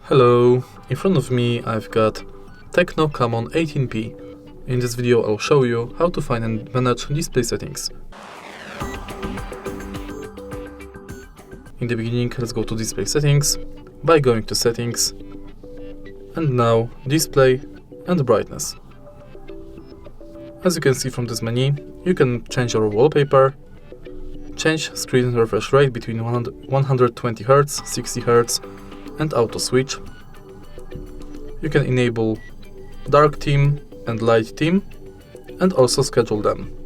Hello, in front of me I've got Tecno Camon 18P. In this video I'll show you how to find and manage display settings. In the beginning, let's go to display settings by going to settings and now display and brightness. As you can see from this menu, you can change your wallpaper, change screen refresh rate between 120 Hz, 60 Hz and auto switch. You can enable dark theme and light theme and also schedule them.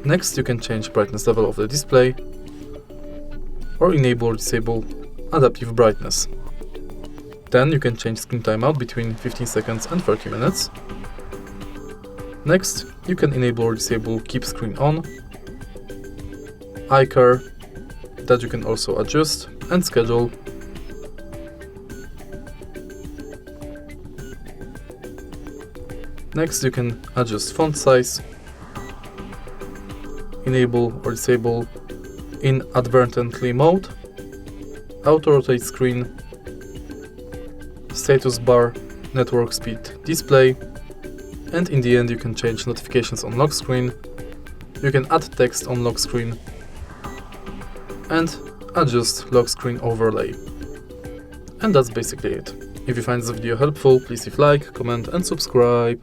Next, you can change brightness level of the display or enable or disable adaptive brightness. Then you can change screen timeout between 15 seconds and 30 minutes. Next, you can enable or disable keep screen on, eye care that you can also adjust and schedule. Next, you can adjust font size, enable or disable inadvertently mode, auto rotate screen, status bar, network speed display, and in the end you can change notifications on lock screen, you can add text on lock screen, and adjust lock screen overlay. And that's basically it. If you find this video helpful, please leave like, comment and subscribe.